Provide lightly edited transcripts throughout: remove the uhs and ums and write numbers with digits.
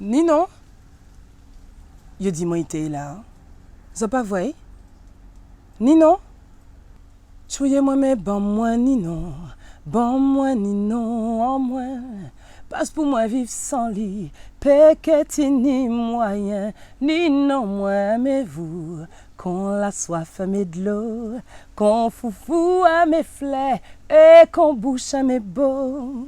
Ni non? Yo di moi ite là. C'est pas vrai? Ni non? Chouye moi mais bon moi ni non. Bon moi ni non en moi. Passe pour moi vivre sans lit. Péquetti ni moyen. Ni non moi mais vous. Qu'on la soif à mes de l'eau. Qu'on foufou à mes fleurs. Et qu'on bouche à mes beaux.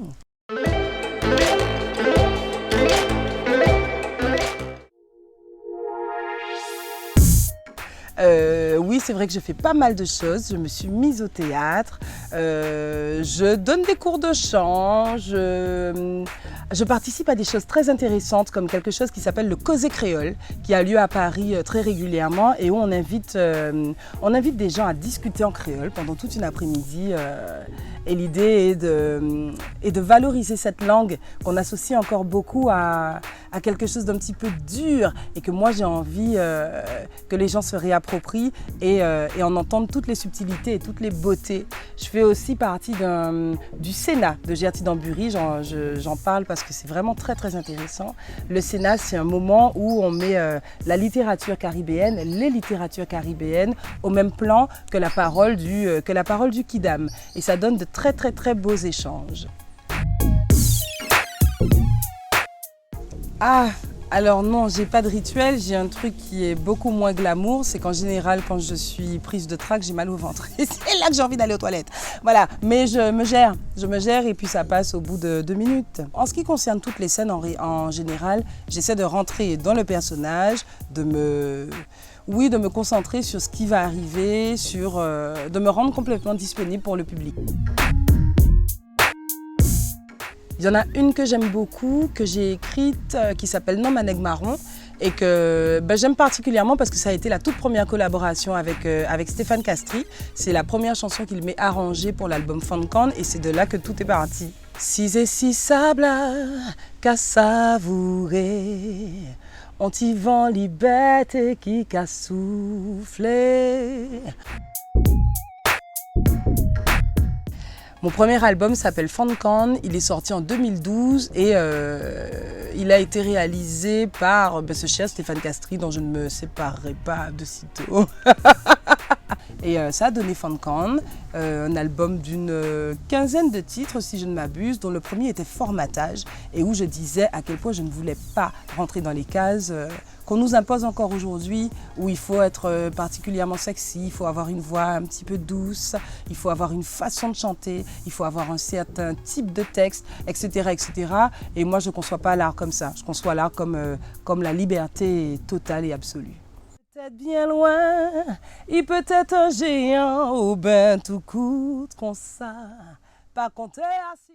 Oui, c'est vrai que je fais pas mal de choses. Je me suis mise au théâtre, je donne des cours de chant, je participe à des choses très intéressantes comme quelque chose qui s'appelle le Causé Créole, qui a lieu à Paris très régulièrement et où on invite des gens à discuter en créole pendant toute une après-midi. Et l'idée est de valoriser cette langue qu'on associe encore beaucoup à quelque chose d'un petit peu dur et que moi j'ai envie que les gens se réapproprient et en entendent toutes les subtilités et toutes les beautés. Je fais aussi partie du Sénat de Gerty-Dambury, j'en parle parce que c'est vraiment très très intéressant. Le Sénat, c'est un moment où on met la littérature caribéenne, les littératures caribéennes au même plan que la parole du Kidam. Et ça donne de très très très beaux échanges. Ah, alors non, j'ai pas de rituel, j'ai un truc qui est beaucoup moins glamour, c'est qu'en général quand je suis prise de trac, j'ai mal au ventre et c'est là que j'ai envie d'aller aux toilettes. Voilà, mais je me gère et puis ça passe au bout de 2 minutes. En ce qui concerne toutes les scènes en général, j'essaie de rentrer dans le personnage, de me concentrer sur ce qui va arriver, de me rendre complètement disponible pour le public. Il y en a une que j'aime beaucoup, que j'ai écrite, qui s'appelle Non Maneg Marron et que j'aime particulièrement parce que ça a été la toute première collaboration avec Stéphane Castry. C'est la première chanson qu'il m'ait arrangée pour l'album Funkan et c'est de là que tout est parti. Si et si sable qu'à savourer, on t'y vend liberté qui qu'a soufflé. Mon premier album s'appelle Funkan, il est sorti en 2012 et il a été réalisé par ce cher Stéphane Castry dont je ne me séparerai pas de sitôt. Et ça a donné Funkan, un album d'une quinzaine de titres si je ne m'abuse, dont le premier était Formatage et où je disais à quel point je ne voulais pas rentrer dans les cases qu'on nous impose encore aujourd'hui, où il faut être particulièrement sexy, il faut avoir une voix un petit peu douce, il faut avoir une façon de chanter, il faut avoir un certain type de texte, etc. etc. Et moi, je ne conçois pas l'art comme ça, je conçois l'art comme la liberté totale et absolue. Peut-être bien loin, il peut être un géant, ou ben tout coûte qu'on ça, pas compter assis.